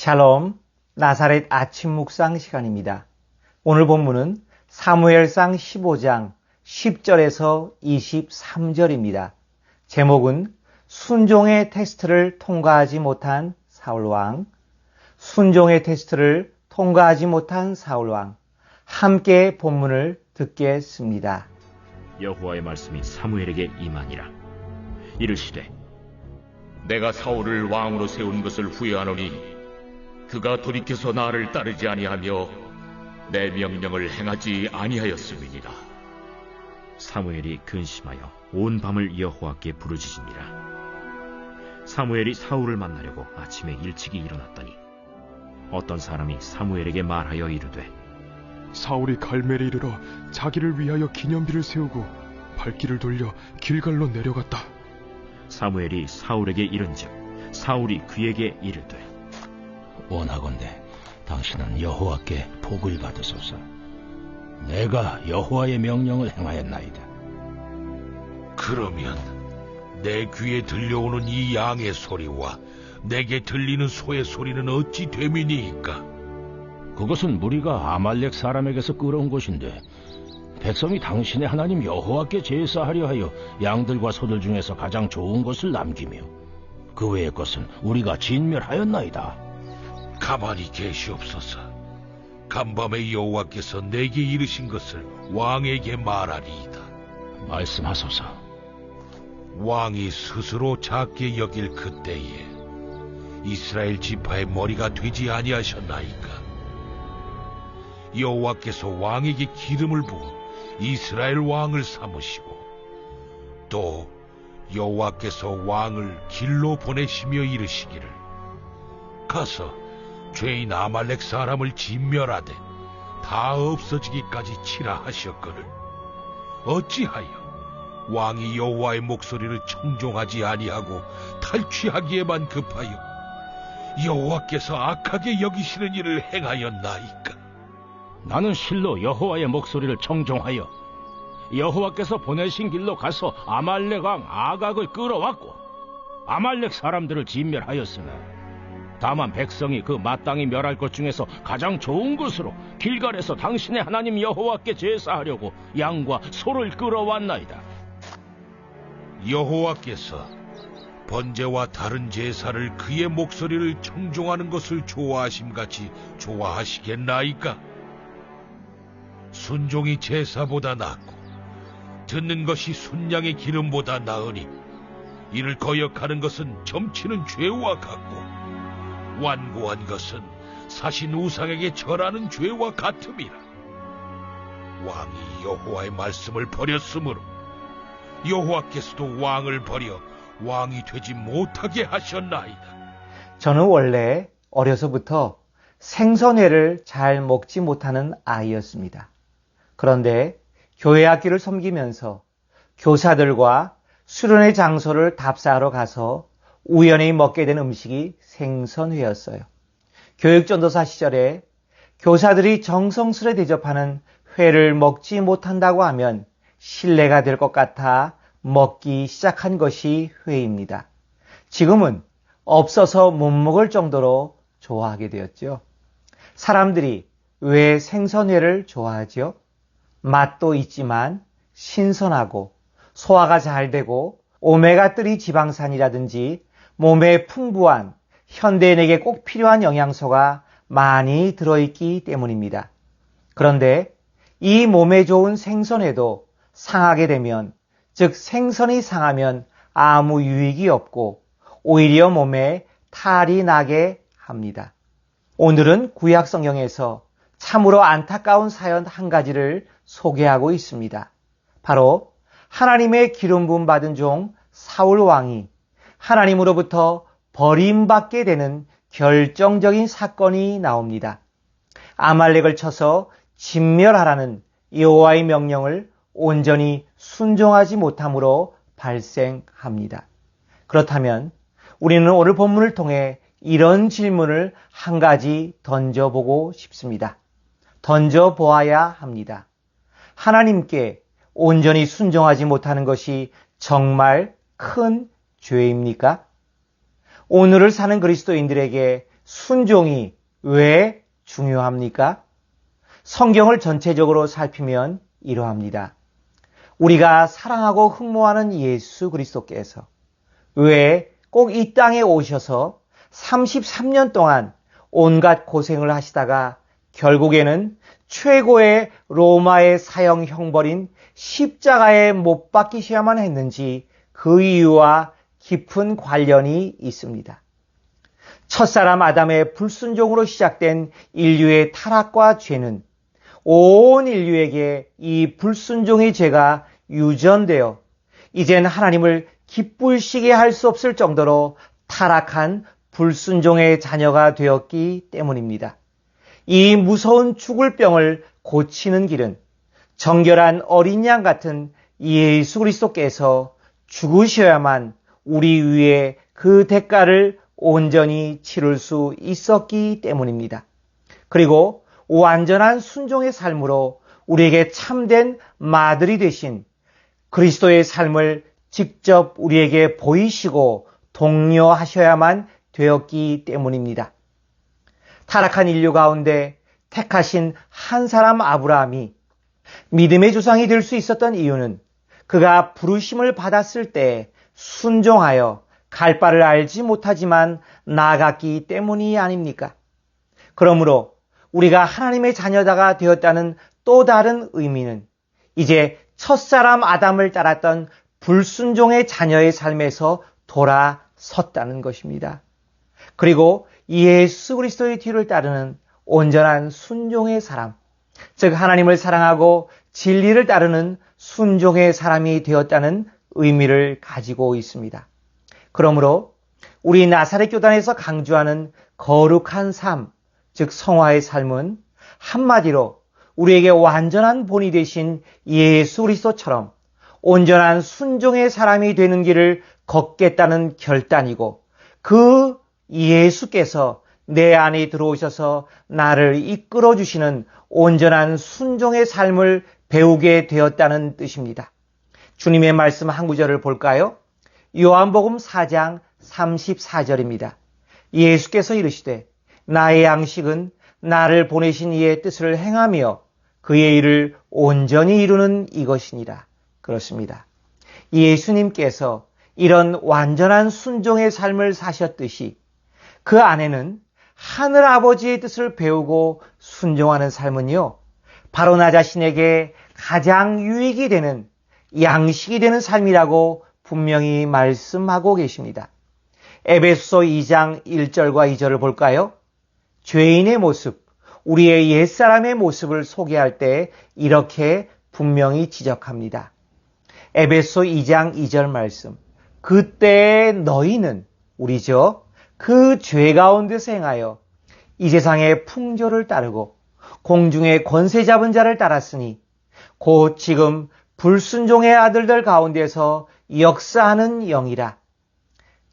샬롬, 나사렛 아침 묵상 시간입니다. 오늘 본문은 사무엘상 15장 10절에서 23절입니다. 제목은 순종의 테스트를 통과하지 못한 사울왕, 순종의 테스트를 통과하지 못한 사울왕. 함께 본문을 듣겠습니다. 여호와의 말씀이 사무엘에게 임하니라. 이르시되 내가 사울을 왕으로 세운 것을 후회하노니 그가 돌이켜서 나를 따르지 아니하며 내 명령을 행하지 아니하였음이니라. 사무엘이 근심하여 온 밤을 여호와께 부르짖으니라. 사무엘이 사울을 만나려고 아침에 일찍이 일어났더니 어떤 사람이 사무엘에게 말하여 이르되 사울이 갈멜에 이르러 자기를 위하여 기념비를 세우고 발길을 돌려 길갈로 내려갔다. 사무엘이 사울에게 이른즉 사울이 그에게 이르되 원하건대 당신은 여호와께 복을 받으소서. 내가 여호와의 명령을 행하였나이다. 그러면 내 귀에 들려오는 이 양의 소리와 내게 들리는 소의 소리는 어찌 됨이니이까? 그것은 무리가 아말렉 사람에게서 끌어온 것인데 백성이 당신의 하나님 여호와께 제사하려 하여 양들과 소들 중에서 가장 좋은 것을 남기며 그 외의 것은 우리가 진멸하였나이다. 가만히 계시옵소서. 간밤에 여호와께서 내게 이르신 것을 왕에게 말하리이다. 말씀하소서. 왕이 스스로 작게 여길 그때에 이스라엘 지파의 머리가 되지 아니하셨나이까? 여호와께서 왕에게 기름을 부어 이스라엘 왕을 삼으시고 또 여호와께서 왕을 길로 보내시며 이르시기를 가서 죄인 아말렉 사람을 진멸하되 다 없어지기까지 치라 하셨거늘 어찌하여 왕이 여호와의 목소리를 청종하지 아니하고 탈취하기에만 급하여 여호와께서 악하게 여기시는 일을 행하였나이까? 나는 실로 여호와의 목소리를 청종하여 여호와께서 보내신 길로 가서 아말렉 왕 아각을 끌어왔고 아말렉 사람들을 진멸하였으나 다만 백성이 그 마땅히 멸할 것 중에서 가장 좋은 것으로 길갈에서 당신의 하나님 여호와께 제사하려고 양과 소를 끌어왔나이다. 여호와께서 번제와 다른 제사를 그의 목소리를 청종하는 것을 좋아하심같이 좋아하시겠나이까? 순종이 제사보다 낫고 듣는 것이 순양의 기름보다 나으니 이를 거역하는 것은 점치는 죄와 같고 완고한 것은 사신 우상에게 절하는 죄와 같음이라. 왕이 여호와의 말씀을 버렸으므로 여호와께서도 왕을 버려 왕이 되지 못하게 하셨나이다. 저는 원래 어려서부터 생선회를 잘 먹지 못하는 아이였습니다. 그런데 교회 학교를 섬기면서 교사들과 수련회 장소를 답사하러 가서 우연히 먹게 된 음식이 생선회였어요. 교육전도사 시절에 교사들이 정성스레 대접하는 회를 먹지 못한다고 하면 신뢰가 될 것 같아 먹기 시작한 것이 회입니다. 지금은 없어서 못 먹을 정도로 좋아하게 되었죠. 사람들이 왜 생선회를 좋아하죠? 맛도 있지만 신선하고 소화가 잘 되고 오메가3 지방산이라든지 몸에 풍부한 현대인에게 꼭 필요한 영양소가 많이 들어있기 때문입니다. 그런데 이 몸에 좋은 생선회도 상하게 되면, 즉 생선이 상하면 아무 유익이 없고 오히려 몸에 탈이 나게 합니다. 오늘은 구약 성경에서 참으로 안타까운 사연 한 가지를 소개하고 있습니다. 바로 하나님의 기름 부음 받은 종 사울 왕이 하나님으로부터 버림받게 되는 결정적인 사건이 나옵니다. 아말렉을 쳐서 진멸하라는 여호와의 명령을 온전히 순종하지 못함으로 발생합니다. 그렇다면 우리는 오늘 본문을 통해 이런 질문을 한 가지 던져보고 싶습니다. 던져보아야 합니다. 하나님께 온전히 순종하지 못하는 것이 정말 큰 죄입니까? 오늘을 사는 그리스도인들에게 순종이 왜 중요합니까? 성경을 전체적으로 살피면 이러합니다. 우리가 사랑하고 흠모하는 예수 그리스도께서 왜 꼭 이 땅에 오셔서 33년 동안 온갖 고생을 하시다가 결국에는 최고의 로마의 사형 형벌인 십자가에 못 박히셔야만 했는지 그 이유와 깊은 관련이 있습니다. 첫사람 아담의 불순종으로 시작된 인류의 타락과 죄는 온 인류에게 이 불순종의 죄가 유전되어 이젠 하나님을 기쁘시게 할 수 없을 정도로 타락한 불순종의 자녀가 되었기 때문입니다. 이 무서운 죽을 병을 고치는 길은 정결한 어린 양 같은 예수 그리스도께서 죽으셔야만 우리 위에 그 대가를 온전히 치를 수 있었기 때문입니다. 그리고 완전한 순종의 삶으로 우리에게 참된 마들이 되신 그리스도의 삶을 직접 우리에게 보이시고 독려하셔야만 되었기 때문입니다. 타락한 인류 가운데 택하신 한 사람 아브라함이 믿음의 조상이 될 수 있었던 이유는 그가 부르심을 받았을 때 순종하여 갈 바를 알지 못하지만 나아갔기 때문이 아닙니까? 그러므로 우리가 하나님의 자녀다가 되었다는 또 다른 의미는 이제 첫사람 아담을 따랐던 불순종의 자녀의 삶에서 돌아섰다는 것입니다. 그리고 예수 그리스도의 뒤를 따르는 온전한 순종의 사람, 즉 하나님을 사랑하고 진리를 따르는 순종의 사람이 되었다는 의미를 가지고 있습니다. 그러므로 우리 나사렛 교단에서 강조하는 거룩한 삶, 즉 성화의 삶은 한마디로 우리에게 완전한 본이 되신 예수 그리스도처럼 온전한 순종의 사람이 되는 길을 걷겠다는 결단이고 그 예수께서 내 안에 들어오셔서 나를 이끌어 주시는 온전한 순종의 삶을 배우게 되었다는 뜻입니다. 주님의 말씀 한 구절을 볼까요? 요한복음 4장 34절입니다. 예수께서 이르시되 나의 양식은 나를 보내신 이의 뜻을 행하며 그의 일을 온전히 이루는 이것이니라. 그렇습니다. 예수님께서 이런 완전한 순종의 삶을 사셨듯이 그 안에는 하늘 아버지의 뜻을 배우고 순종하는 삶은요, 바로 나 자신에게 가장 유익이 되는 양식이 되는 삶이라고 분명히 말씀하고 계십니다. 에베소서 2장 1절과 2절을 볼까요? 죄인의 모습, 우리의 옛사람의 모습을 소개할 때 이렇게 분명히 지적합니다. 에베소 2장 2절 말씀. 그때 너희는, 우리죠, 그 죄 가운데서 행하여 이 세상의 풍조를 따르고 공중의 권세 잡은 자를 따랐으니 곧 지금 불순종의 아들들 가운데서 역사하는 영이라.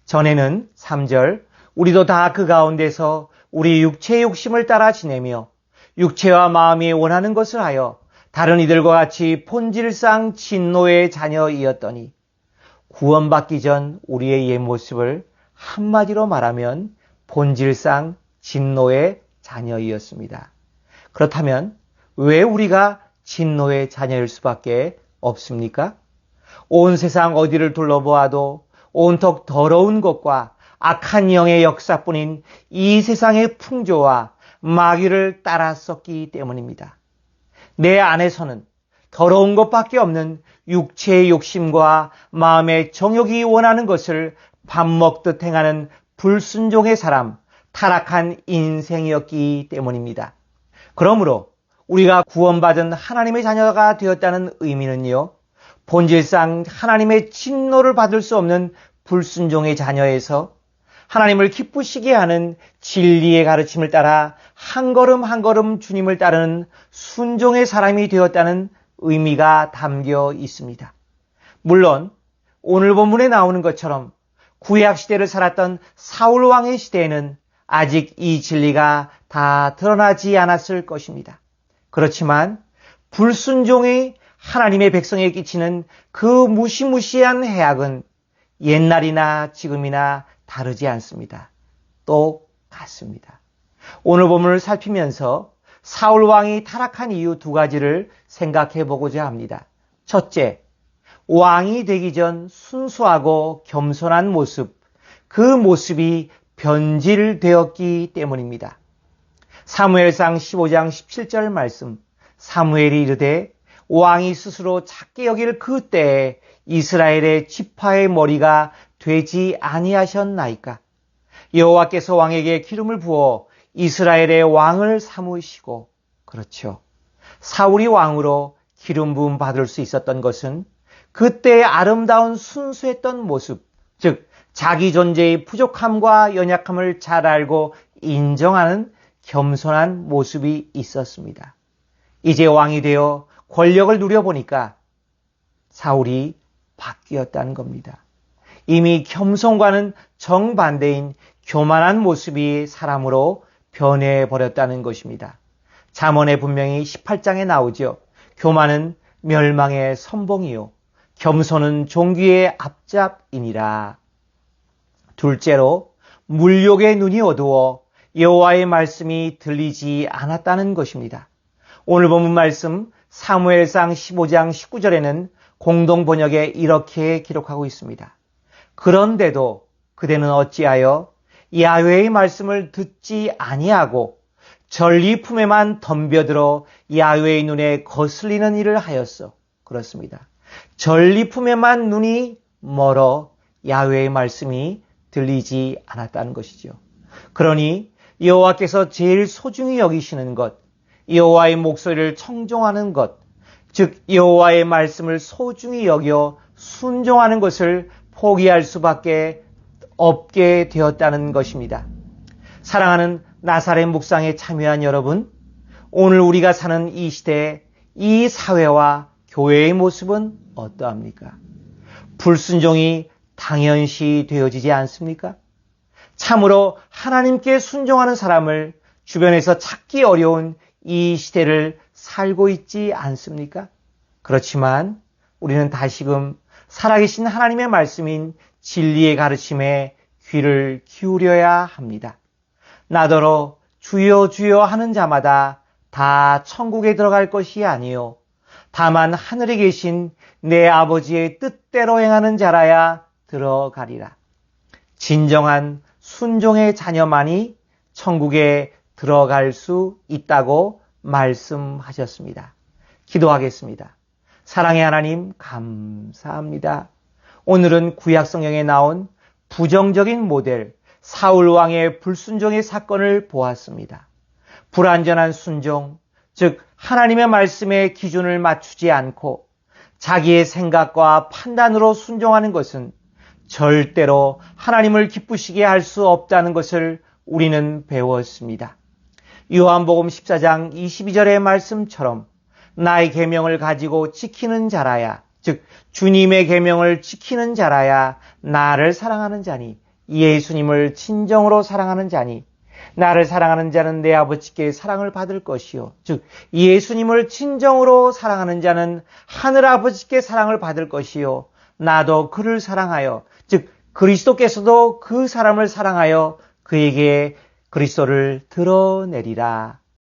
전에는 3절, 우리도 다 그 가운데서 우리 육체의 욕심을 따라 지내며 육체와 마음이 원하는 것을 하여 다른 이들과 같이 본질상 진노의 자녀이었더니 구원받기 전 우리의 옛 모습을 한마디로 말하면 본질상 진노의 자녀이었습니다. 그렇다면 왜 우리가 진노의 자녀일 수밖에 없습니까? 온 세상 어디를 둘러보아도 온통 더러운 것과 악한 영의 역사뿐인 이 세상의 풍조와 마귀를 따랐었기 때문입니다. 내 안에서는 더러운 것밖에 없는 육체의 욕심과 마음의 정욕이 원하는 것을 밥 먹듯 행하는 불순종의 사람, 타락한 인생이었기 때문입니다. 그러므로 우리가 구원받은 하나님의 자녀가 되었다는 의미는요, 본질상 하나님의 진노를 받을 수 없는 불순종의 자녀에서 하나님을 기쁘시게 하는 진리의 가르침을 따라 한 걸음 한 걸음 주님을 따르는 순종의 사람이 되었다는 의미가 담겨 있습니다. 물론 오늘 본문에 나오는 것처럼 구약시대를 살았던 사울 왕의 시대에는 아직 이 진리가 다 드러나지 않았을 것입니다. 그렇지만 불순종의 하나님의 백성에 끼치는 그 무시무시한 해악은 옛날이나 지금이나 다르지 않습니다. 똑같습니다. 같습니다. 오늘 본문을 살피면서 사울 왕이 타락한 이유 두 가지를 생각해 보고자 합니다. 첫째, 왕이 되기 전 순수하고 겸손한 모습, 그 모습이 변질되었기 때문입니다. 사무엘상 15장 17절 말씀, 사무엘이 이르되 왕이 스스로 작게 여길 그때에 이스라엘의 지파의 머리가 되지 아니하셨나이까. 여호와께서 왕에게 기름을 부어 이스라엘의 왕을 삼으시고, 그렇죠. 사울이 왕으로 기름 부음 받을 수 있었던 것은 그때의 아름다운 순수했던 모습, 즉 자기 존재의 부족함과 연약함을 잘 알고 인정하는 겸손한 모습이 있었습니다. 이제 왕이 되어 권력을 누려보니까 사울이 바뀌었다는 겁니다. 이미 겸손과는 정반대인 교만한 모습이 사람으로 변해버렸다는 것입니다. 잠언에 분명히 18장에 나오죠. 교만은 멸망의 선봉이요 겸손은 종기의 앞잡이니라. 둘째로 물욕의 눈이 어두워 여호와의 말씀이 들리지 않았다는 것입니다. 오늘 본문 말씀 사무엘상 15장 19절에는 공동 번역에 이렇게 기록하고 있습니다. 그런데도 그대는 어찌하여 야훼의 말씀을 듣지 아니하고 전리품에만 덤벼들어 야훼의 눈에 거슬리는 일을 하였어. 그렇습니다. 전리품에만 눈이 멀어 야훼의 말씀이 들리지 않았다는 것이죠. 그러니 여호와께서 제일 소중히 여기시는 것, 여호와의 목소리를 청종하는 것, 즉 여호와의 말씀을 소중히 여겨 순종하는 것을 포기할 수밖에 없게 되었다는 것입니다. 사랑하는 나사렛 묵상에 참여한 여러분, 오늘 우리가 사는 이 시대에 이 사회와 교회의 모습은 어떠합니까? 불순종이 당연시 되어지지 않습니까? 참으로 하나님께 순종하는 사람을 주변에서 찾기 어려운 이 시대를 살고 있지 않습니까? 그렇지만 우리는 다시금 살아계신 하나님의 말씀인 진리의 가르침에 귀를 기울여야 합니다. 나더러 주여 주여 하는 자마다 다 천국에 들어갈 것이 아니요 다만 하늘에 계신 내 아버지의 뜻대로 행하는 자라야 들어가리라. 진정한 순종의 자녀만이 천국에 들어갈 수 있다고 말씀하셨습니다. 기도하겠습니다. 사랑의 하나님 감사합니다. 오늘은 구약 성경에 나온 부정적인 모델 사울 왕의 불순종의 사건을 보았습니다. 불완전한 순종, 즉 하나님의 말씀에 기준을 맞추지 않고 자기의 생각과 판단으로 순종하는 것은 절대로 하나님을 기쁘시게 할 수 없다는 것을 우리는 배웠습니다. 요한복음 14장 22절의 말씀처럼 나의 계명을 가지고 지키는 자라야, 즉 주님의 계명을 지키는 자라야 나를 사랑하는 자니, 예수님을 진정으로 사랑하는 자니, 나를 사랑하는 자는 내 아버지께 사랑을 받을 것이요, 즉 예수님을 진정으로 사랑하는 자는 하늘 아버지께 사랑을 받을 것이요, 나도 그를 사랑하여, 즉 그리스도께서도 그 사람을 사랑하여 그에게 그리스도를 드러내리라.